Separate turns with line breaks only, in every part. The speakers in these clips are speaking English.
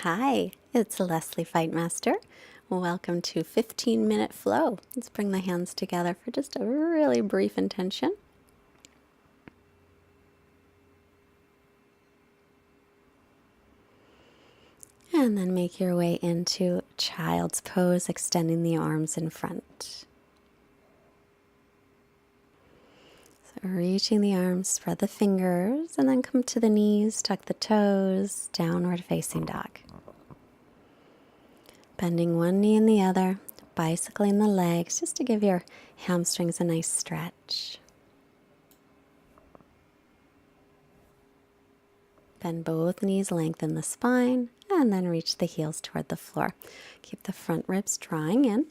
Hi, it's Leslie Fightmaster. Welcome to 15-minute flow. Let's bring the hands together for just a really brief intention. And then make your way into child's pose, extending the arms in front. So reaching the arms, spread the fingers, and then come to the knees, tuck the toes, downward facing dog. Bending one knee and the other, bicycling the legs just to give your hamstrings a nice stretch. Bend both knees, lengthen the spine, and then reach the heels toward the floor. Keep the front ribs drawing in.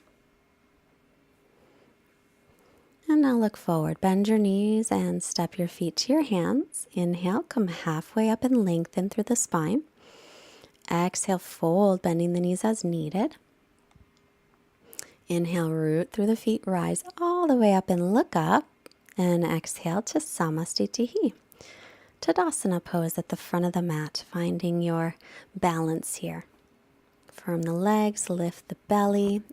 And now look forward. Bend your knees and step your feet to your hands. Inhale, come halfway up and lengthen through the spine. Exhale, fold, bending the knees as needed. Inhale, root through the feet, rise all the way up and look up. And exhale to Samastitihi. Tadasana pose at the front of the mat, finding your balance here. Firm the legs, lift the belly.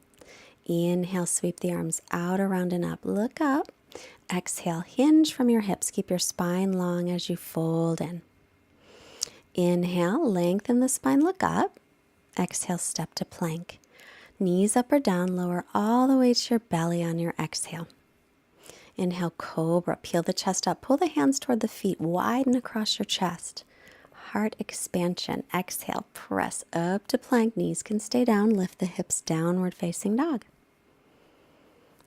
Inhale, sweep the arms out, around, and up. Look up. Exhale, hinge from your hips. Keep your spine long as you fold in. Inhale, lengthen the spine, look up. Exhale, step to plank. Knees up or down, lower all the way to your belly on your exhale. Inhale, cobra, peel the chest up, pull the hands toward the feet, widen across your chest. Heart expansion. Exhale, press up to plank, knees can stay down, lift the hips, downward facing dog.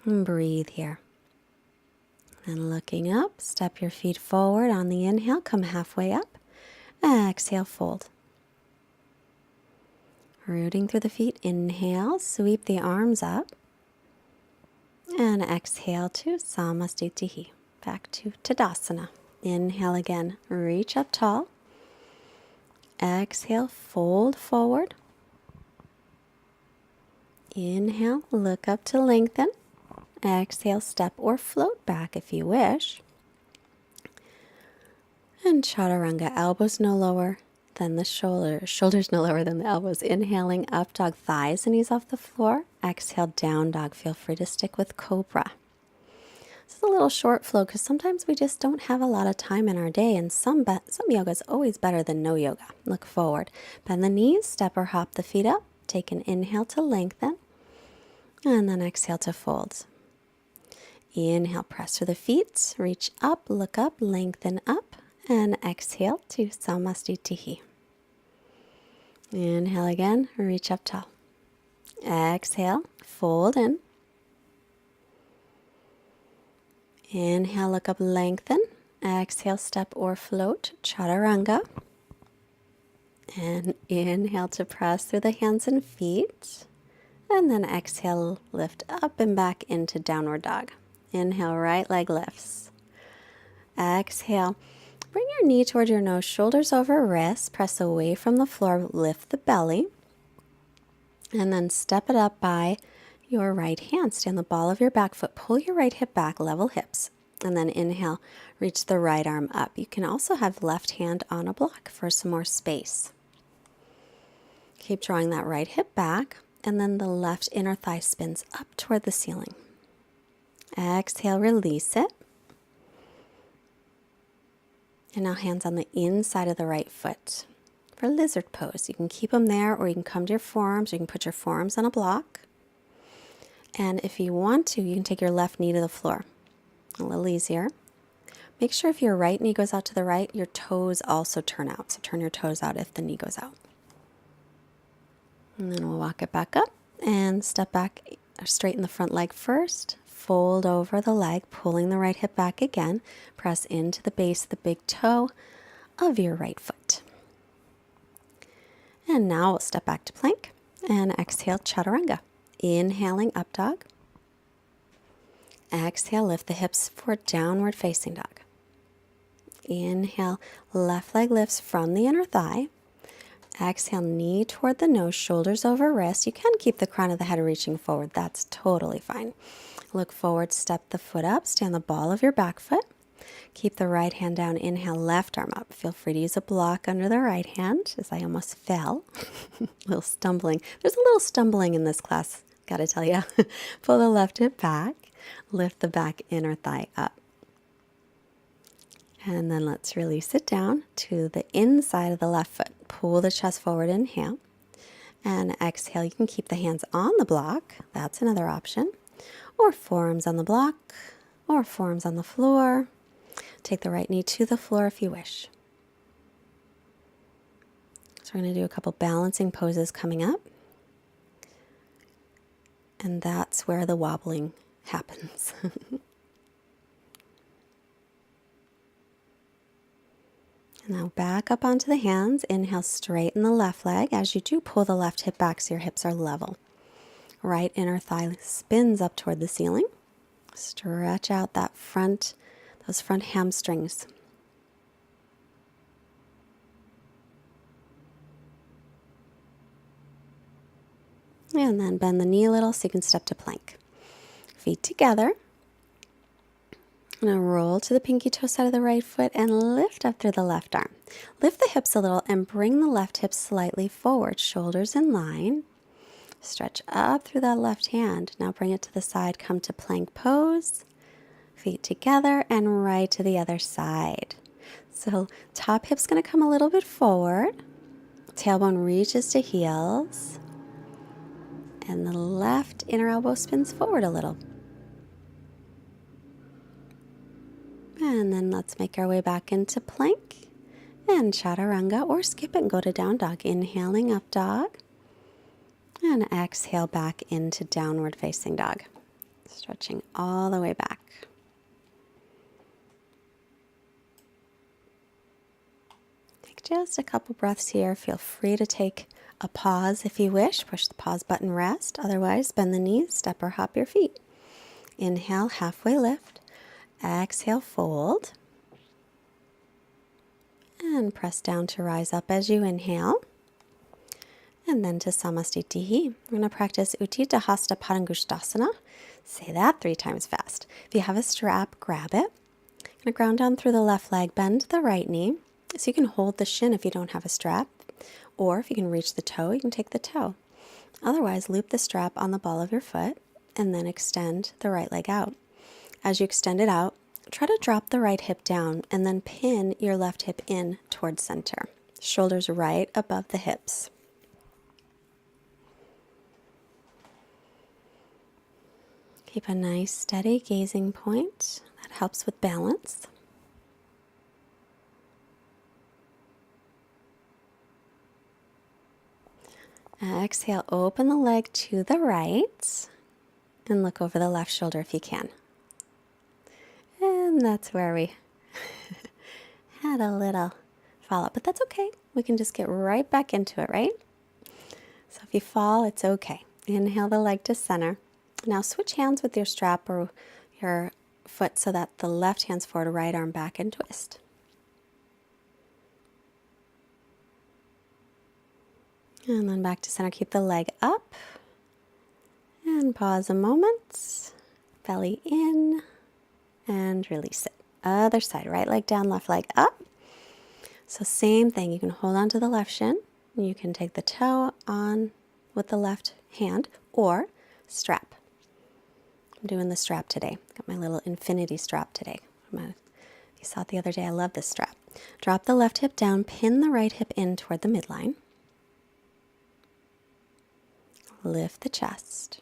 And breathe here. And looking up, step your feet forward on the inhale, come halfway up. Exhale, fold. Rooting through the feet, inhale, sweep the arms up. And exhale to Samastitihi. Back to Tadasana. Inhale again, reach up tall. Exhale, fold forward. Inhale, look up to lengthen. Exhale, step or float back if you wish. And Chaturanga, elbows no lower than the shoulders no lower than the elbows. Inhaling, up dog, thighs and knees off the floor. Exhale, down dog. Feel free to stick with cobra. This is a little short flow because sometimes we just don't have a lot of time in our day, and some yoga is always better than no yoga. Look forward. Bend the knees, step or hop the feet up. Take an inhale to lengthen, and then exhale to fold. Inhale, press through the feet, reach up, look up, lengthen up, and exhale to Samastitihi. Inhale again, reach up tall. Exhale, fold in. Inhale, look up, lengthen. Exhale, step or float, Chaturanga. And inhale to press through the hands and feet. And then exhale, lift up and back into downward dog. Inhale, right leg lifts. Exhale, bring your knee toward your nose, shoulders over wrists, press away from the floor, lift the belly. And then step it up by your right hand. Stand the ball of your back foot, pull your right hip back, level hips. And then inhale, reach the right arm up. You can also have left hand on a block for some more space. Keep drawing that right hip back, and then the left inner thigh spins up toward the ceiling. Exhale, release it. And now hands on the inside of the right foot for lizard pose. You can keep them there, or you can come to your forearms. You can put your forearms on a block. And if you want to, you can take your left knee to the floor. A little easier. Make sure if your right knee goes out to the right, your toes also turn out. So turn your toes out if the knee goes out. And then we'll walk it back up and step back, straighten the front leg first. Fold over the leg, pulling the right hip back again. Press into the base of the big toe of your right foot. And now we'll step back to plank and exhale, Chaturanga. Inhaling, up dog. Exhale, lift the hips for downward facing dog. Inhale, left leg lifts from the inner thigh. Exhale, knee toward the nose, shoulders over wrist. You can keep the crown of the head reaching forward. That's totally fine. Look forward, step the foot up, stand the ball of your back foot. Keep the right hand down. Inhale, left arm up. Feel free to use a block under the right hand, as I almost fell. A little stumbling. There's a little stumbling in this class, gotta tell you. Pull the left hip back. Lift the back inner thigh up. And then let's release it down to the inside of the left foot. Pull the chest forward, inhale. And exhale, you can keep the hands on the block. That's another option. Or forearms on the block, or forearms on the floor. Take the right knee to the floor if you wish. So we're going to do a couple balancing poses coming up. And that's where the wobbling happens. Now back up onto the hands. Inhale, straighten the left leg. As you do, pull the left hip back so your hips are level. Right inner thigh spins up toward the ceiling. Stretch out that those front hamstrings. And then bend the knee a little so you can step to plank. Feet together. Now roll to the pinky toe side of the right foot and lift up through the left arm. Lift the hips a little and bring the left hip slightly forward. Shoulders in line. Stretch up through that left hand. Now bring it to the side. Come to plank pose. Feet together and right to the other side. So top hip's going to come a little bit forward. Tailbone reaches to heels. And the left inner elbow spins forward a little. And then let's make our way back into plank and chaturanga, or skip it and go to down dog. Inhaling up dog and exhale back into downward facing dog. Stretching all the way back. Take just a couple breaths here. Feel free to take a pause if you wish. Push the pause button, rest. Otherwise, bend the knees, step or hop your feet. Inhale, halfway lift. Exhale, fold. And press down to rise up as you inhale. And then to Samastitihi. We're going to practice Utthita Hasta Padangusthasana. Say that 3 times fast. If you have a strap, grab it. Going to ground down through the left leg, bend the right knee. So you can hold the shin if you don't have a strap. Or if you can reach the toe, you can take the toe. Otherwise, loop the strap on the ball of your foot and then extend the right leg out. As you extend it out, try to drop the right hip down and then pin your left hip in towards center. Shoulders right above the hips. Keep a nice steady gazing point. That helps with balance. Exhale, open the leg to the right and look over the left shoulder if you can. And that's where we had a little fall up, but that's okay. We can just get right back into it, right? So if you fall, it's okay. Inhale the leg to center. Now switch hands with your strap or your foot so that the left hand's forward, right arm back and twist. And then back to center. Keep the leg up. And pause a moment. Belly in. And release it. Other side. Right leg down, left leg up. So same thing. You can hold on to the left shin. You can take the toe on with the left hand or strap. I'm doing the strap today. Got my little infinity strap today. You saw it the other day. I love this strap. Drop the left hip down. Pin the right hip in toward the midline. Lift the chest.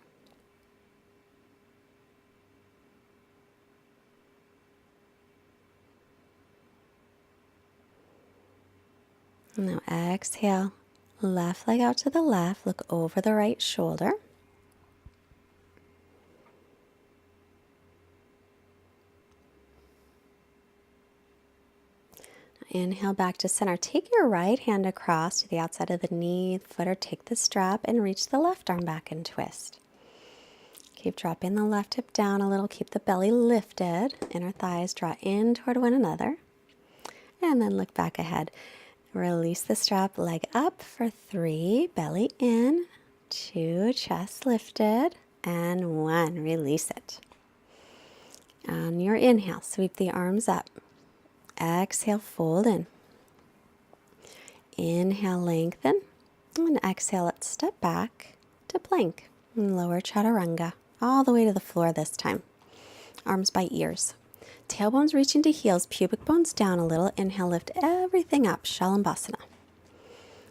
Now exhale, left leg out to the left, look over the right shoulder. Now inhale back to center. Take your right hand across to the outside of the knee, foot, or take the strap and reach the left arm back and twist. Keep dropping the left hip down a little. Keep the belly lifted. Inner thighs draw in toward one another. And then look back ahead. Release the strap, leg up for 3, belly in, 2, chest lifted, and 1. Release it. On your inhale, sweep the arms up. Exhale, fold in. Inhale, lengthen. And exhale, let's step back to plank. And lower chaturanga, all the way to the floor this time. Arms by ears. Tailbones reaching to heels, pubic bones down a little. Inhale, lift everything up, Shalambhasana.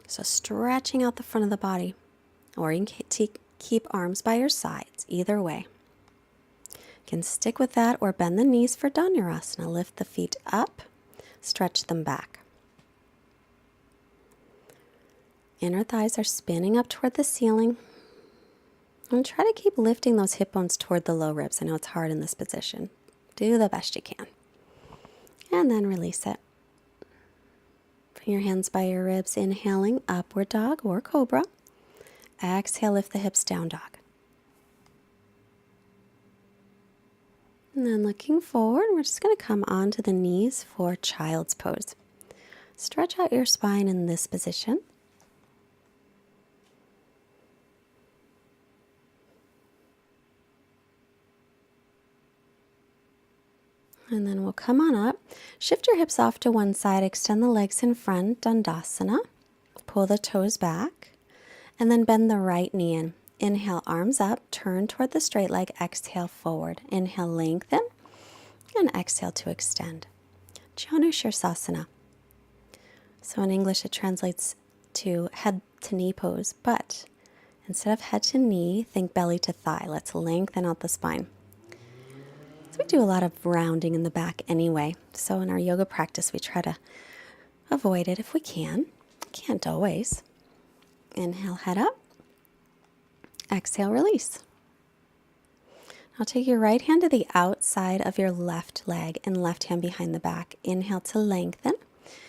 So stretching out the front of the body. Or you can keep arms by your sides, either way. You can stick with that or bend the knees for Dhanurasana. Lift the feet up, stretch them back. Inner thighs are spinning up toward the ceiling. And try to keep lifting those hip bones toward the low ribs. I know it's hard in this position. Do the best you can. And then release it. Bring your hands by your ribs, inhaling upward dog or cobra. Exhale, lift the hips, down dog. And then looking forward, we're just going to come onto the knees for child's pose. Stretch out your spine in this position. And then we'll come on up. Shift your hips off to one side, extend the legs in front, Dandasana. Pull the toes back, and then bend the right knee in. Inhale, arms up, turn toward the straight leg, exhale forward. Inhale, lengthen, and exhale to extend. Janu Shirsasana. So in English it translates to head to knee pose, but instead of head to knee, think belly to thigh. Let's lengthen out the spine. We do a lot of rounding in the back anyway, so in our yoga practice we try to avoid it if we can. Can't always. Inhale, head up. Exhale, release. Now take your right hand to the outside of your left leg and left hand behind the back. Inhale to lengthen.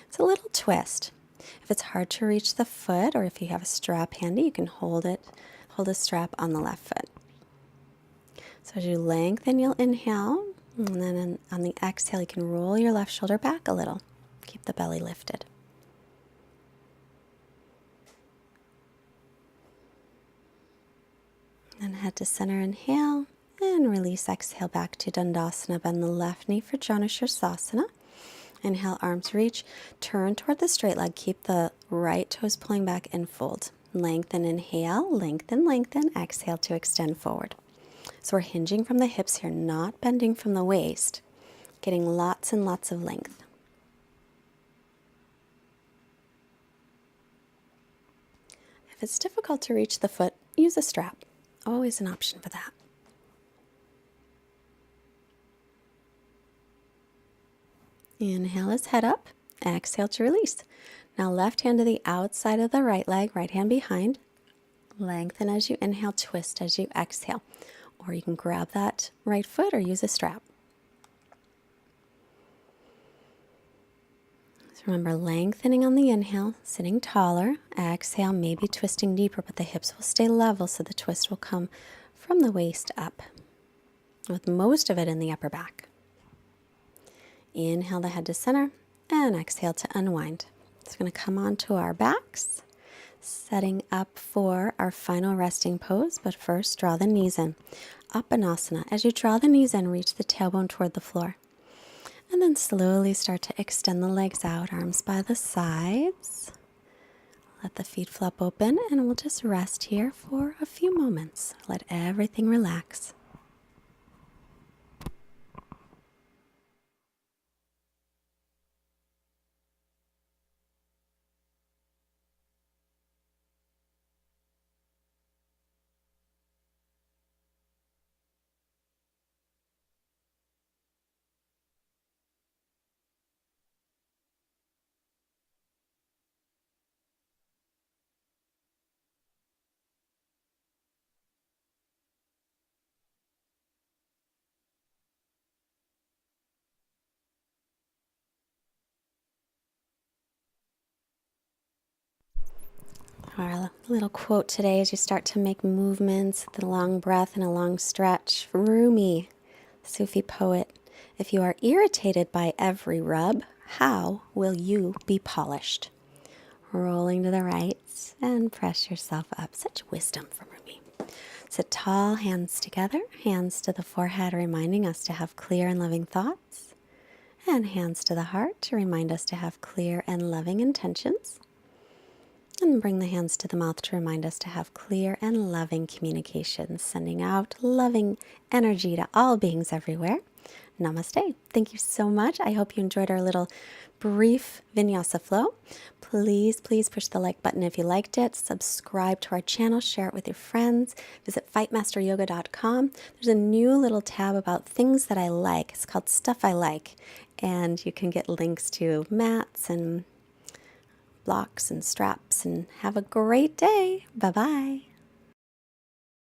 It's a little twist. If it's hard to reach the foot, or if you have a strap handy, you can hold a strap on the left foot. So as you lengthen, you'll inhale, and then on the exhale, you can roll your left shoulder back a little. Keep the belly lifted. Then head to center, inhale, and release, exhale back to Dandasana. Bend the left knee for Janu Shirsasana. Inhale, arms reach, turn toward the straight leg. Keep the right toes pulling back and fold. Lengthen, inhale, lengthen, lengthen, exhale to extend forward. So we're hinging from the hips here, not bending from the waist, getting lots and lots of length. If it's difficult to reach the foot, use a strap. Always an option for that. Inhale as head up, exhale to release. Now left hand to the outside of the right leg, right hand behind. Lengthen as you inhale, twist as you exhale. Or you can grab that right foot or use a strap. So remember, lengthening on the inhale, sitting taller. Exhale, maybe twisting deeper, but the hips will stay level, so the twist will come from the waist up, with most of it in the upper back. Inhale the head to center, and exhale to unwind. It's going to come onto our backs, setting up for our final resting pose, but first draw the knees in. Uppanasana. As you draw the knees in, reach the tailbone toward the floor. And then slowly start to extend the legs out, arms by the sides. Let the feet flop open, and we'll just rest here for a few moments. Let everything relax. Our little quote today as you start to make movements, the long breath and a long stretch. Rumi, Sufi poet, if you are irritated by every rub, how will you be polished? Rolling to the right and press yourself up. Such wisdom from Rumi. Sit tall, hands together, hands to the forehead, reminding us to have clear and loving thoughts. And hands to the heart to remind us to have clear and loving intentions. And bring the hands to the mouth to remind us to have clear and loving communication, sending out loving energy to all beings everywhere. Namaste. Thank you so much. I hope you enjoyed our little brief vinyasa flow. Please, please push the like button if you liked it. Subscribe to our channel. Share it with your friends. Visit fightmasteryoga.com. There's a new little tab about things that I like. It's called Stuff I Like. And you can get links to mats and blocks and straps. And have a great day. Bye-bye.